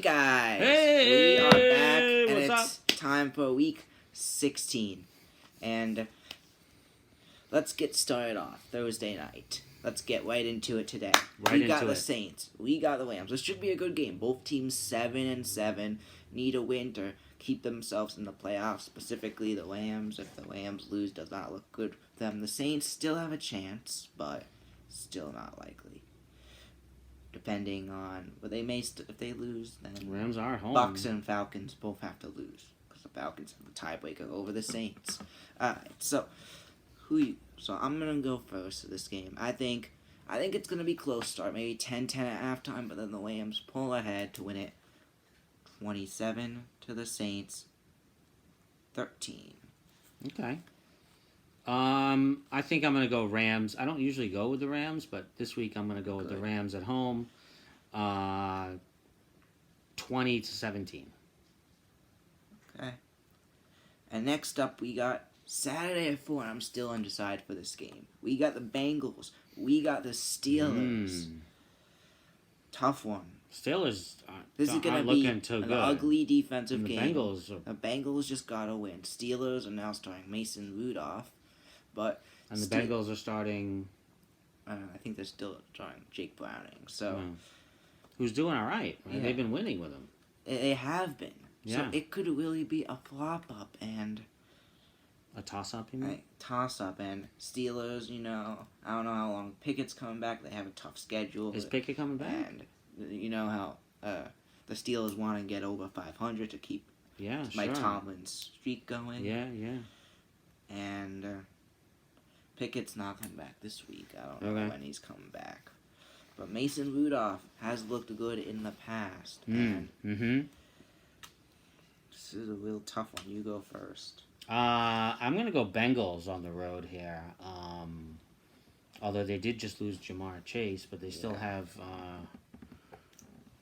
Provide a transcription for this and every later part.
Guys, we are back, Hey, and what's it's time for week 16. And let's get started off Thursday night. Let's get right into it today. We got the Saints. We got the Rams. This should be a good game. Both teams 7-7 need a win to keep themselves in the playoffs. Specifically, the Rams. If the Rams lose, does not look good for them. The Saints still have a chance, but still not likely. Depending on, but they may if they lose, then Rams are home. Bucks and Falcons both have to lose because the Falcons have the tiebreaker over the Saints. All right, so I'm gonna go first for this game. I think it's gonna be close start, maybe 10-10 at halftime, but then the Rams pull ahead to win it 27 to the Saints 13. Okay. I think I'm going to go Rams. I don't usually go with the Rams, but this week I'm going to go with the Rams at home. 20-17. Okay. And next up, we got Saturday at 4, and I'm still undecided for this game. We got the Bengals. We got the Steelers. Tough one. Steelers this is going to be an ugly defensive game. The Bengals just got to win. Steelers are now starting Mason Rudolph. And the Bengals are starting... I think they're still starting Jake Browning. So, who's doing all right. Yeah. They've been winning with him. They have been. Yeah. So it could really be a flop-up and... A toss-up, you mean? Toss-up. And Steelers, I don't know how long Pickett's coming back. They have a tough schedule. Is Pickett coming back? And you know how the Steelers want to get over 500 to keep Mike Tomlin's streak going. Yeah. And... Pickett's not coming back this week. I don't know when he's coming back. But Mason Rudolph has looked good in the past. And this is a real tough one. You go first. I'm going to go Bengals on the road here. Although they did just lose Jamar Chase, but they still have...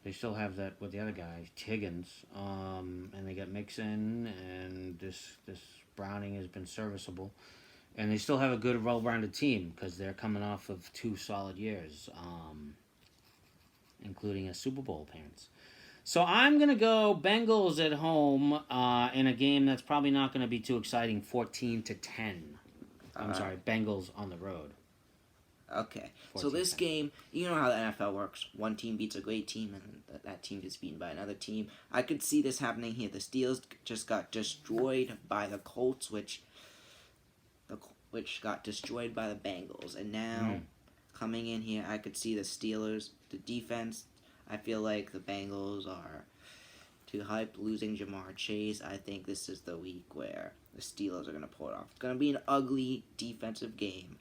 They still have that with the other guy, Higgins. And they got Mixon, and this Browning has been serviceable. And they still have a good, well-rounded team because they're coming off of 2 solid years, including a Super Bowl appearance. So I'm going to go Bengals at home in a game that's probably not going to be too exciting, 14-10. I'm sorry, Bengals on the road. Okay. So this game, you know how the NFL works. One team beats a great team, and that team gets beaten by another team. I could see this happening here. The Steelers just got destroyed by the Colts, which got destroyed by the Bengals. And now, coming in here, I could see the Steelers, the defense, I feel like the Bengals are too hyped, losing Jamar Chase. I think this is the week where the Steelers are going to pull it off. It's going to be an ugly defensive game,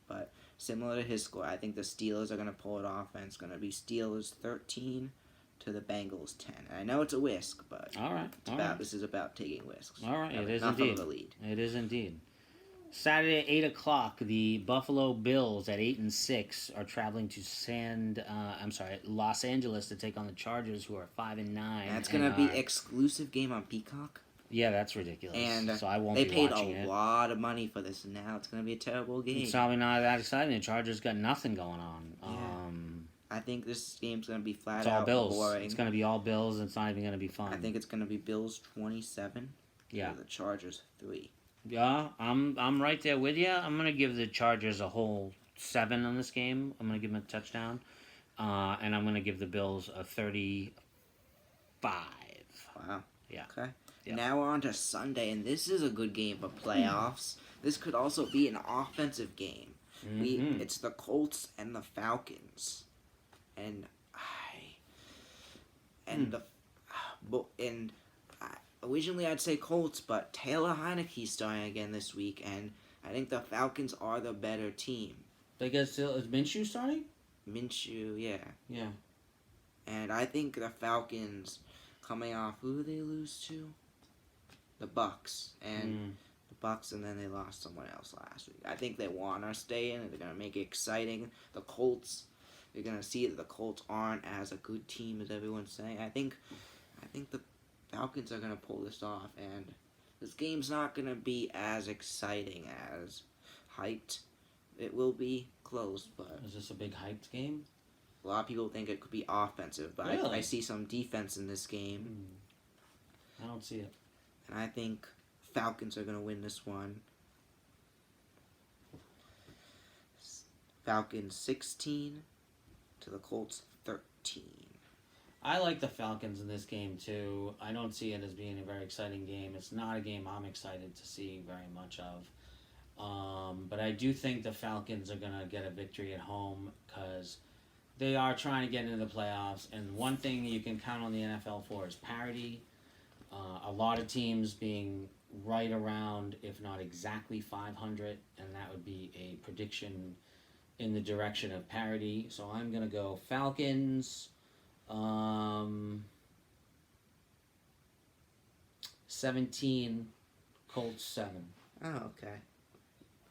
but similar to his score, I think the Steelers are going to pull it off, and it's going to be Steelers 13 to the Bengals 10. And I know it's a risk, but this is about taking risks. All right, it is indeed. It is indeed. Saturday, 8 o'clock, the Buffalo Bills at 8-6 are traveling to Los Angeles to take on the Chargers, who are 5-9. That's going to be exclusive game on Peacock. Yeah, that's ridiculous. And so I won't they be paid watching it. a lot of money for this, and now it's going to be a terrible game. It's probably not that exciting. The Chargers got nothing going on. Yeah. I think this game's going to be flat out all Bills. Boring. It's going to be all Bills, and it's not even going to be fun. I think it's going to be Bills 27 to the Chargers 3. Yeah, I'm right there with you. I'm going to give the Chargers a whole 7 on this game. I'm going to give them a touchdown. And I'm going to give the Bills a 35. Wow. Yeah. Okay. Yep. Now we're on to Sunday, and this is a good game for playoffs. This could also be an offensive game. It's the Colts and the Falcons. Originally I'd say Colts, but Taylor Heineke's starting again this week, and I think the Falcons are the better team. Is Minshew starting? Minshew, yeah. Yeah. And I think the Falcons, coming off, who did they lose to? The Bucks. And the Bucks, and then they lost someone else last week. I think they want to stay in, and they're going to make it exciting. The Colts, you're going to see that the Colts aren't as a good team as everyone's saying. I think the Falcons are going to pull this off, and this game's not going to be as exciting as hyped. It will be close, but... Is this a big hyped game? A lot of people think it could be offensive, but Really? I see some defense in this game. I don't see it. And I think Falcons are going to win this one. Falcons 16 to the Colts 13. I like the Falcons in this game too. I don't see it as being a very exciting game. It's not a game I'm excited to see very much of. But I do think the Falcons are going to get a victory at home because they are trying to get into the playoffs. And one thing you can count on the NFL for is parity. A lot of teams being right around, if not exactly 500, and that would be a prediction in the direction of parity. So I'm going to go Falcons 17, Colts 7. Oh, okay.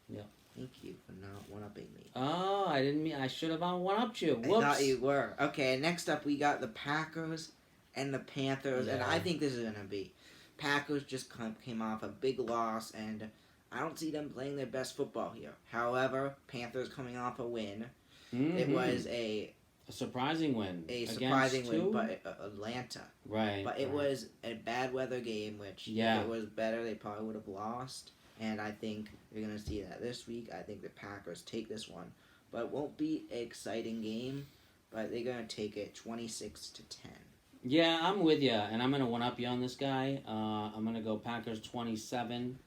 Yeah. Thank you for not one-upping me. Oh, I didn't mean I should have one-upped you. Whoops. I thought you were. Okay, next up we got the Packers and the Panthers, and I think this is gonna be. Packers just came off a big loss, and I don't see them playing their best football here. However, Panthers coming off a win. Mm-hmm. It was a surprising win. A surprising win, but Atlanta. Right. But it was a bad weather game, which if it was better, they probably would have lost. And I think you're going to see that this week. I think the Packers take this one. But it won't be an exciting game, but they're going to take it 26 to 10. Yeah, I'm with you, and I'm going to one-up you on this guy. I'm going to go Packers 27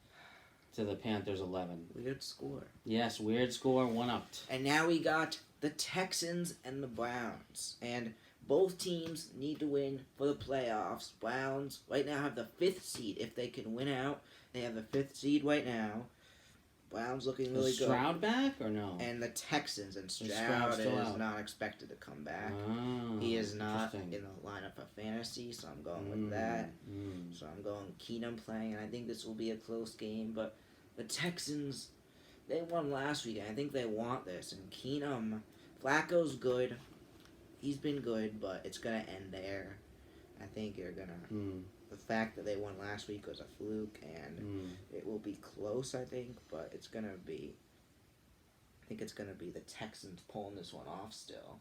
to the Panthers 11. Weird score. Yes, weird score, one-upped. And now we got the Texans and the Browns. And both teams need to win for the playoffs. Browns right now have the 5th seed. If they can win out, they have the 5th seed right now. Browns looking really good. Is Stroud back or no? And the Texans, and Stroud is not expected to come back. Oh, he is not in the lineup for fantasy, so I'm going with that. So I'm going Keenum playing, and I think this will be a close game. But the Texans, they won last week, and I think they want this. And Keenum, Flacco's good. He's been good, but it's going to end there. I think you're going to... The fact that they won last week was a fluke, and it will be close, I think, but it's going to be... I think it's going to be the Texans pulling this one off still.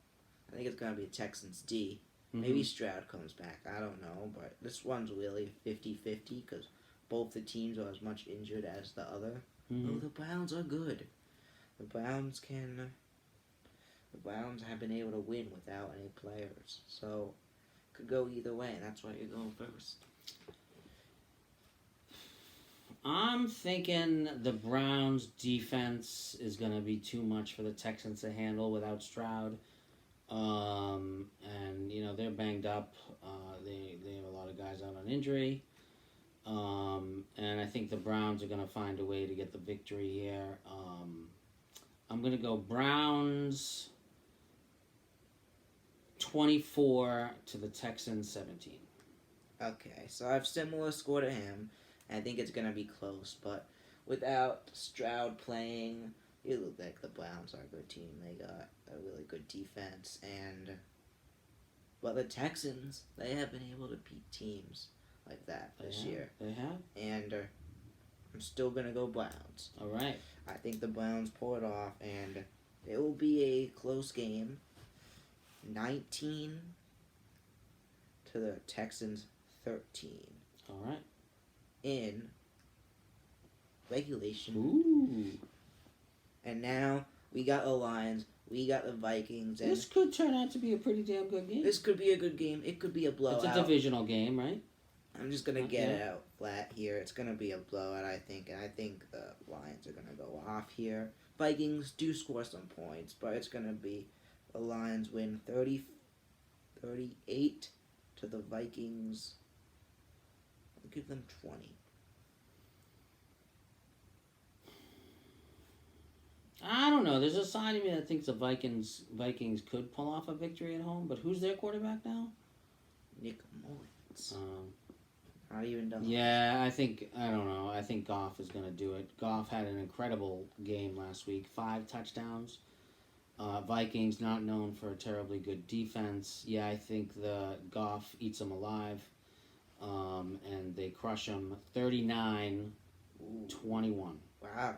I think it's going to be Texans D. Maybe Stroud comes back. I don't know, but this one's really 50-50 because both the teams are as much injured as the other. Oh, the Browns are good. The Browns have been able to win without any players, so could go either way, and that's why you're going first. I'm thinking the Browns' defense is going to be too much for the Texans to handle without Stroud. And, they're banged up. They have a lot of guys out on injury. And I think the Browns are going to find a way to get the victory here. I'm going to go Browns 24 to the Texans 17. Okay, so I have similar score to him. I think it's going to be close, but without Stroud playing, it looked like the Browns are a good team. They got a really good defense, but the Texans, they have been able to beat teams like that this year. They have? And I'm still going to go Browns. All right. I think the Browns pull it off, and it will be a close game. 19 to the Texans 13. All right. In regulation. Ooh. And now we got the Lions, we got the Vikings. And this could turn out to be a pretty damn good game. This could be a good game. It could be a blowout. It's a divisional game, right? I'm just going to get it out flat here. It's going to be a blowout, I think. And I think the Lions are going to go off here. Vikings do score some points, but it's going to be the Lions win 38 to the Vikings. I'll give them 20. I don't know. There's a side of me that thinks the Vikings could pull off a victory at home, but who's their quarterback now? Nick Mullins. Not even done. Yeah, I don't know. I think Goff is going to do it. Goff had an incredible game last week. 5 touchdowns. Vikings not known for a terribly good defense. Yeah, I think the Goff eats them alive. And they crush them 39-21. Wow.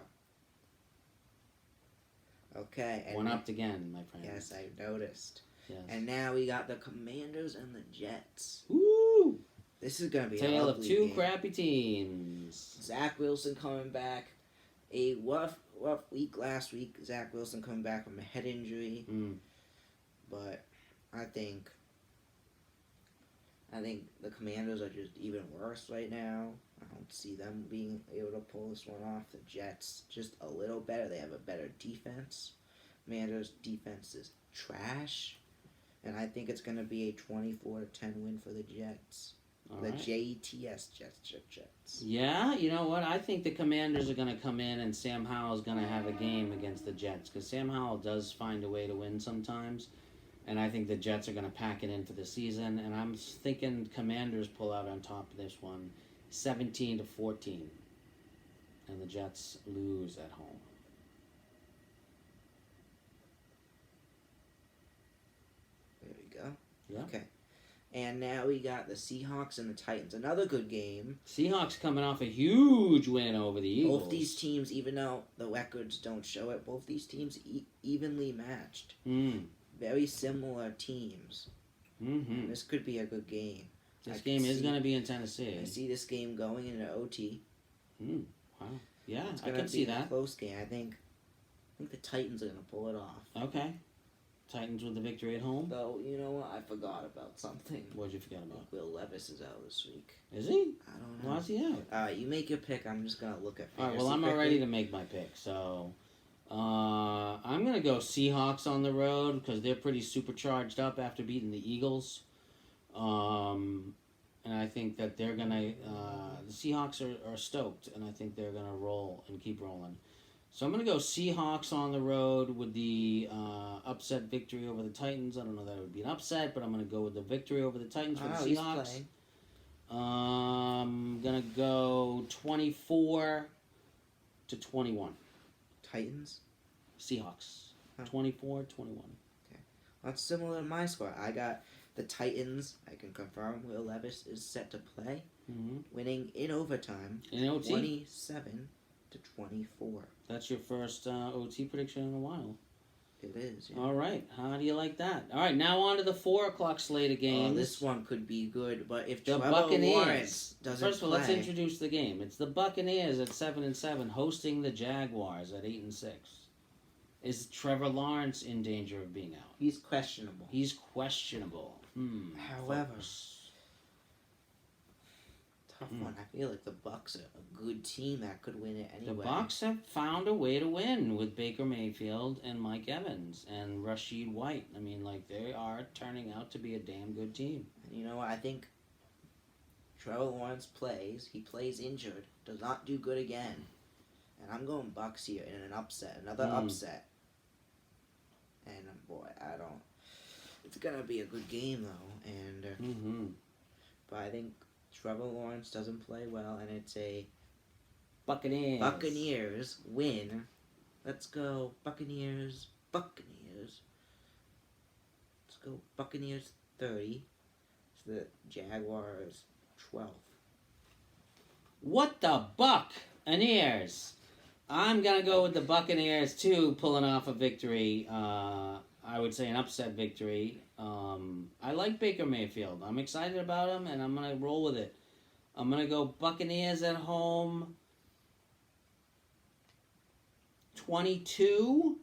Okay. One upped again, my friend. Yes, I noticed. And now we got the Commanders and the Jets. Woo! This is gonna be tale an of two game. crappy teams. Zach Wilson coming back. A rough week last week. Zach Wilson coming back from a head injury. But I think the Commanders are just even worse right now. I don't see them being able to pull this one off. The Jets just a little better. They have a better defense. Commanders' defense is trash. And I think it's going to be a 24-10 win for the Jets. Jets, Jets. Yeah, you know what? I think the Commanders are going to come in and Sam Howell's going to have a game against the Jets. Because Sam Howell does find a way to win sometimes. And I think the Jets are going to pack it in for the season. And I'm thinking Commanders pull out on top of this one, 17-14. And the Jets lose at home. There we go. Yeah. Okay. And now we got the Seahawks and the Titans. Another good game. Seahawks coming off a huge win over the Eagles. Both these teams, even though the records don't show it, both these teams evenly matched. Very similar teams. This could be a good game. This game is going to be in Tennessee. I see this game going into OT. Wow. Yeah, it's I can see that. A close game. I think the Titans are going to pull it off. Okay. Titans with the victory at home. Though, you know what? I forgot about something. What'd you forget about? Will Levis is out this week. Is he? I don't know. Why is he out? Alright, you make your pick. I'm just going to look at Alright, well, I'm ready to make my pick. So, I'm going to go Seahawks on the road because they're pretty supercharged up after beating the Eagles. And I think that they're going to... the Seahawks are stoked, and I think they're going to roll and keep rolling. So I'm going to go Seahawks on the road with the upset victory over the Titans. I don't know that it would be an upset, but I'm going to go with the victory over the Titans for the Seahawks. I'm going to go 24-21. Titans? Seahawks. Huh. 24-21. Okay. That's similar to my score. I got the Titans. I can confirm Will Levis is set to play. Winning in overtime. In OT? 27-24. That's your first OT prediction in a while. It is, yeah. All right. How do you like that? All right, now on to the 4 o'clock slate of games. This one could be good, but if the Trevor Buccaneers Lawrence doesn't First of all, let's introduce the game. It's the Buccaneers at 7-7 hosting the Jaguars at 8-6. Is Trevor Lawrence in danger of being out? He's questionable. However, tough one. I feel like the Bucs are a good team that could win it anyway. The Bucs have found a way to win with Baker Mayfield and Mike Evans and Rashid White. I mean, like, they are turning out to be a damn good team. And you know what? I think Trevor Lawrence plays. He plays injured. Does not do good again. And I'm going Bucs here in an upset. Another upset. And boy, I don't... It's going to be a good game, though. And but I think Trevor Lawrence doesn't play well, and it's a Buccaneers win. Let's go Buccaneers. Let's go Buccaneers 30. It's the Jaguars 12. What the Buccaneers? I'm going to go with the Buccaneers, too, pulling off a victory. I would say an upset victory. I like Baker Mayfield. I'm excited about him, and I'm going to roll with it. I'm going to go Buccaneers at home 22-19.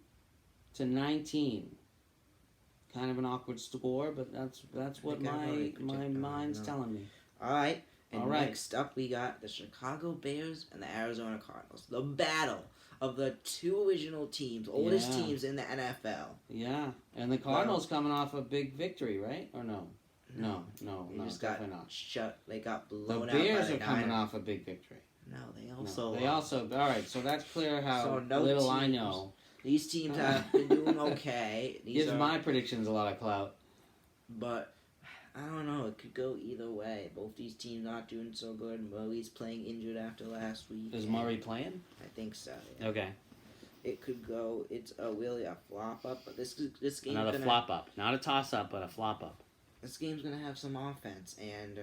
Kind of an awkward score, but that's what my mind's telling me. All right. And next up, we got the Chicago Bears and the Arizona Cardinals. The battle of the two original teams, oldest teams in the NFL. Yeah, and the Cardinals coming off a big victory, right? Or no? No, definitely not. They got blown out. The Bears are coming off a big victory. No, they also. All right, so that's clear how little I know. These teams have been doing okay. Gives my predictions a lot of clout. But I don't know. It could go either way. Both these teams not doing so good. Murray's playing injured after last week. Is Murray playing? I think so. Yeah. Okay. It could go. It's really a flop up, but this game. Not a flop up, not a toss up, but a flop up. This game's gonna have some offense, and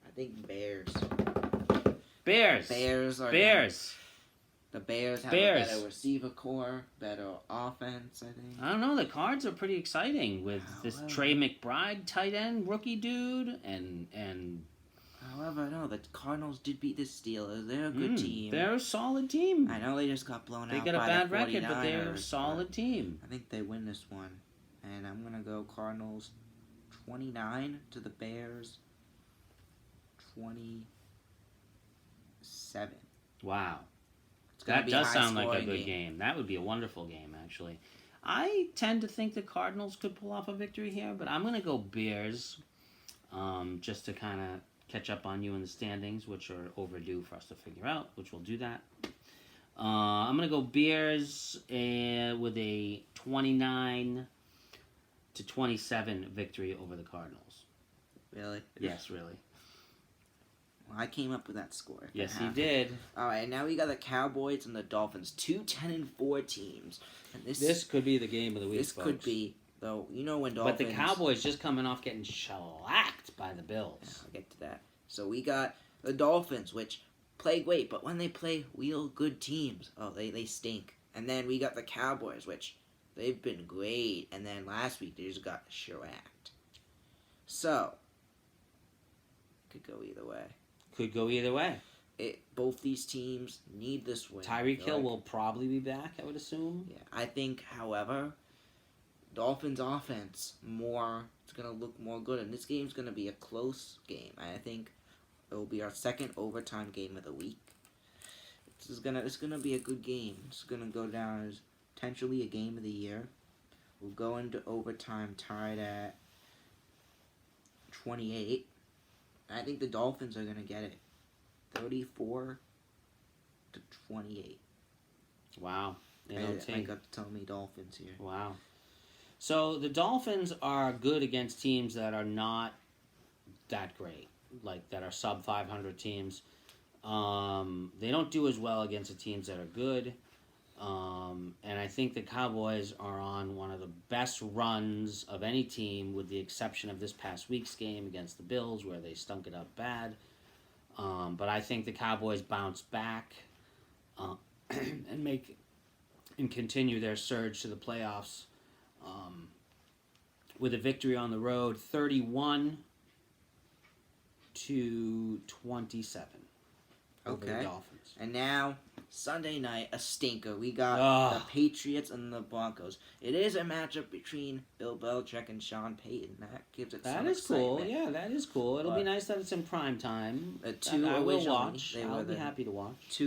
I think Bears. Bears. Bears are. Bears. The Bears have a better receiver core, better offense, I think. I don't know. The Cards are pretty exciting with this Trey McBride tight end rookie dude, and. However, no, the Cardinals did beat the Steelers. They're a good team. They're a solid team. I know they just got blown out by the 49ers. They got a bad record, but they're a solid team. I think they win this one. And I'm going to go Cardinals 29 to the Bears 27. Wow. That does sound like a good game. That would be a wonderful game, actually. I tend to think the Cardinals could pull off a victory here, but I'm going to go Bears just to kind of catch up on you in the standings, which are overdue for us to figure out, which we'll do that. I'm going to go Bears with a 29 to 27 victory over the Cardinals. Really? Yes, really. Well, I came up with that score. Yes, you did. All right, now we got the Cowboys and the Dolphins, 2 10-4 teams. And this could be the game of the week, This could be, though. You know when Dolphins... But the Cowboys just coming off getting shellacked by the Bills. Yeah, I'll get to that. So we got the Dolphins, which play great, but when they play real good teams, they stink. And then we got the Cowboys, which they've been great. And then last week they just got shellacked. So, could go either way. Could go either way. Both these teams need this win. Tyreek Hill will probably be back, I would assume. Yeah, I think, however, Dolphins' offense it's going to look more good, and this game's going to be a close game. I think it will be our second overtime game of the week. It's gonna be a good game. It's going to go down as potentially a game of the year. We'll go into overtime tied at 28. I think the Dolphins are going to get it 34 to 28. Wow. I got to tell me Dolphins here. Wow. So the Dolphins are good against teams that are not that great, like that are sub 500 teams. They don't do as well against the teams that are good. And I think the Cowboys are on one of the best runs of any team, with the exception of this past week's game against the Bills, where they stunk it up bad. But I think the Cowboys bounce back and continue their surge to the playoffs with a victory on the road, 31 to 27 over the Dolphins. And now, Sunday night, a stinker. We got the Patriots and the Broncos. It is a matchup between Bill Belichick and Sean Payton. That gives it some excitement. Cool. Yeah, that is cool. It'll be nice that it's in prime time. I will watch. I'll be happy to watch.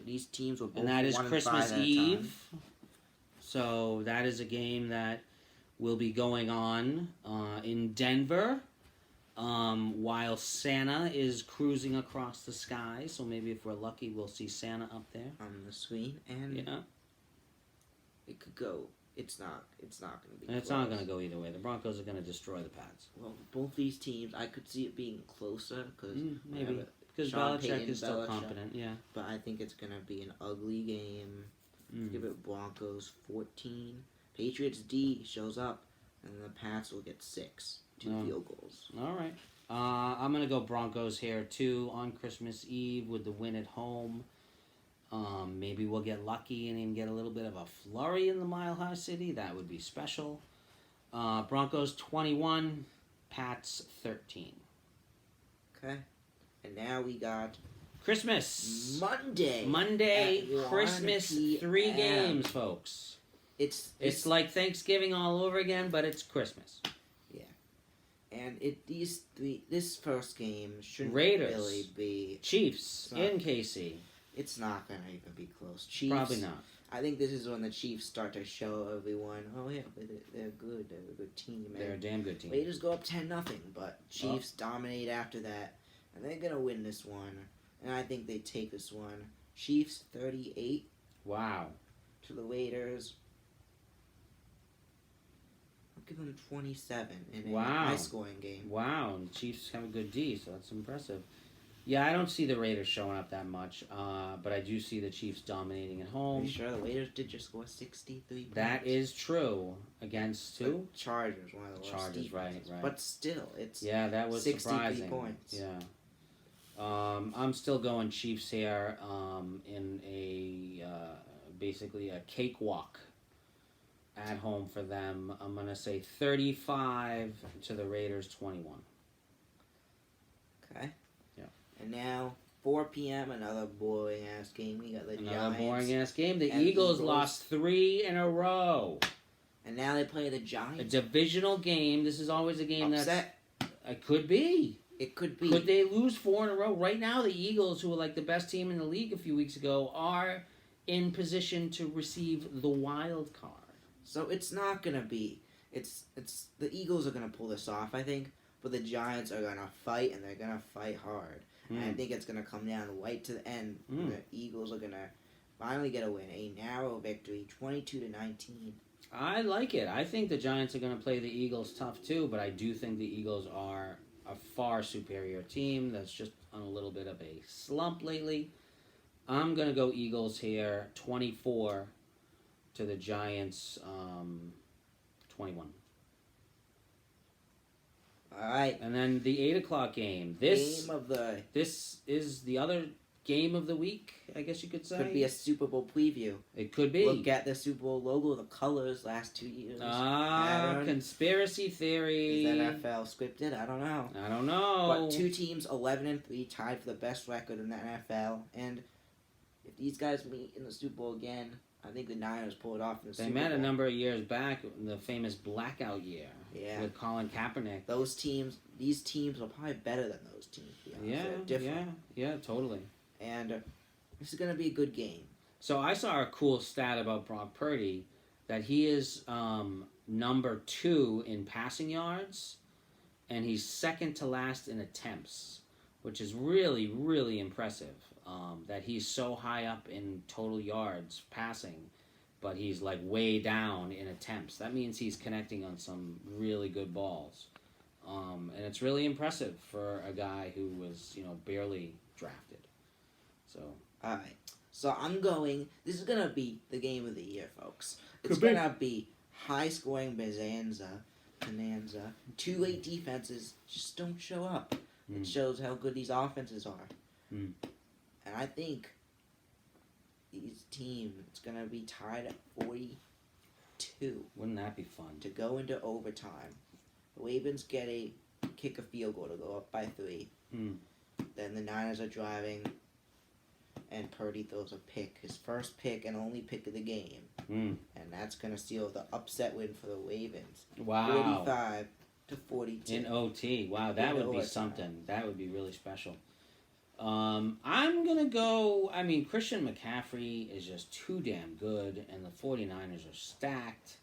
These teams were both and that is Christmas Eve. So that is a game that will be going on in Denver. While Santa is cruising across the sky, so maybe if we're lucky, we'll see Santa up there on the screen, and it could go. It's not going to be. It's not going to go either way. The Broncos are going to destroy the Pats. Well, both these teams, I could see it being closer because maybe because Belichick is still competent. Yeah, but I think it's going to be an ugly game. Give it Broncos 14. Patriots D shows up, and the Pats will get 6. 2 field goals. All right. I'm going to go Broncos here, too, on Christmas Eve with the win at home. Maybe we'll get lucky and even get a little bit of a flurry in the Mile High City. That would be special. Broncos 21, Pats 13. Okay. And now we got Christmas. Monday, Christmas, 3 games, folks. It's like Thanksgiving all over again, but it's Christmas. And this first game shouldn't Raiders, really be... Chiefs in KC. It's not going to even be close. Chiefs, probably not. I think this is when the Chiefs start to show everyone, they're good. They're a good team. They're a damn good team. Raiders go up 10-0, but Chiefs dominate after that. And they're going to win this one. And I think they take this one. Chiefs 38. Wow. To the Raiders. Give them 27 in a high-scoring game. Wow, and the Chiefs have a good D, so that's impressive. Yeah, I don't see the Raiders showing up that much, but I do see the Chiefs dominating at home. Are you sure the Raiders did just score 63 points? That is true. Against who? The Chargers, one of the worst defenses. Right. But still, it's that was 63 surprising. Points. Yeah. I'm still going Chiefs here in a basically a cakewalk at home for them. I'm going to say 35 to the Raiders 21. Okay. Yeah. And now 4 p.m. another boring ass game. We got the Giants. Another boring ass game. The and Eagles lost 3 in a row. And now they play the Giants. A divisional game. This is always a game Upset. It could be. It could be. Could they lose 4 in a row? Right now, the Eagles, who were like the best team in the league a few weeks ago, are in position to receive the wild card. So it's not gonna be. It's the Eagles are gonna pull this off, I think, but the Giants are gonna fight, and they're gonna fight hard. And I think it's gonna come down right to the end. The Eagles are gonna finally get a win, a narrow victory, 22-19. I like it. I think the Giants are gonna play the Eagles tough too, but I do think the Eagles are a far superior team that's just on a little bit of a slump lately. I'm going to go Eagles here, 24 to the Giants, 21. All right. And then the 8 o'clock game. This is the other game of the week, I guess you could say. Could be a Super Bowl preview. It could be. Look at the Super Bowl logo, the colors last 2 years. Conspiracy theory. Is NFL scripted? I don't know. I don't know. But 2 teams, 11-3, tied for the best record in the NFL. And if these guys meet in the Super Bowl again, I think the Niners pull it off in the Super Bowl. They met a number of years back, the famous blackout year. Yeah. With Colin Kaepernick. These teams are probably better than those teams. They're different. Yeah, totally. And this is going to be a good game. So I saw a cool stat about Brock Purdy that he is number 2 in passing yards, and he's second to last in attempts, which is really, really impressive. That he's so high up in total yards passing, but he's like way down in attempts. That means he's connecting on some really good balls. And it's really impressive for a guy who was, barely drafted. So, all right. So this is going to be the game of the year, folks. It's going to be high-scoring bonanza. 2 late defenses just don't show up. It shows how good these offenses are. And I think these teams, it's going to be tied at 42. Wouldn't that be fun? To go into overtime. The Ravens kick a field goal to go up by 3. Then the Niners are driving, and Purdy throws a pick, his first pick and only pick of the game. And that's going to seal the upset win for the Ravens. Wow. 45-42. In OT. Wow, that would be something. That would be really special. I'm going to go, Christian McCaffrey is just too damn good, and the 49ers are stacked,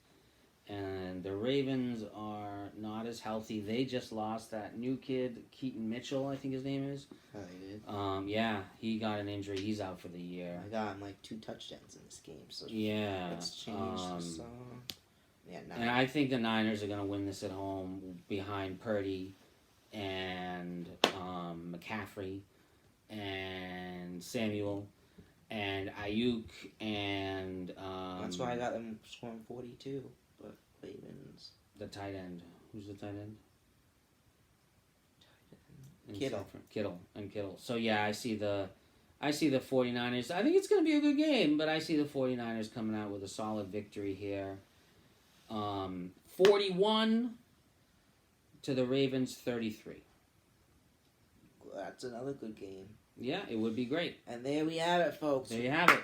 and the Ravens are not as healthy. They just lost that new kid, Keaton Mitchell, I think his name is. Oh, they did? Yeah, he got an injury. He's out for the year. I got him 2 touchdowns in this game, so yeah, it's changed. And I think the Niners are going to win this at home behind Purdy and McCaffrey and Samuel and Ayuk and that's why I got them scoring 42. But Ravens, the tight end. Who's the tight end? Kittle. So yeah, I see the 49ers. I think it's going to be a good game, but I see the 49ers coming out with a solid victory here. 41 to the Ravens 33. That's another good game. Yeah, it would be great. And there we have it, folks. There you have it.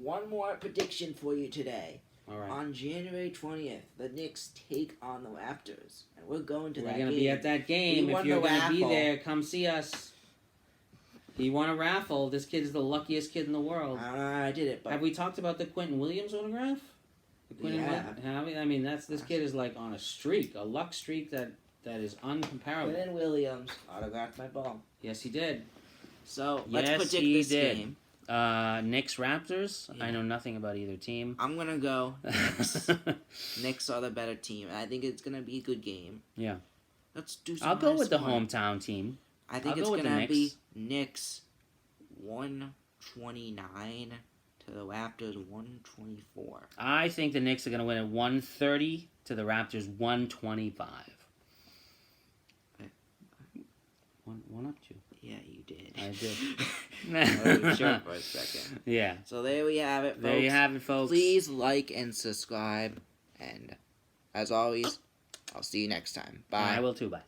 One more prediction for you today. All right. On January 20th, the Knicks take on the Raptors. And we're going to that game. We're going to be at that game. If you're going to be there, come see us. He won a raffle. This kid is the luckiest kid in the world. I did it. But have we talked about the Quentin Williams autograph? This kid is like on a streak, a luck streak that is uncomparable. Quentin Williams autographed my ball. Yes, he did. So let's predict this game. Knicks Raptors. Yeah. I know nothing about either team. I'm gonna go Knicks. Knicks are the better team. I think it's gonna be a good game. Yeah. Let's do some. I'll go with the hometown team. I think it's gonna be Knicks 129 to the Raptors 124. I think the Knicks are gonna win at 130 to the Raptors 125. one up to. Yeah, you did. I did. I wasn't sure for a second. Yeah. So there we have it, folks. There you have it, folks. Please like and subscribe. And as always, I'll see you next time. Bye. I will too. Bye.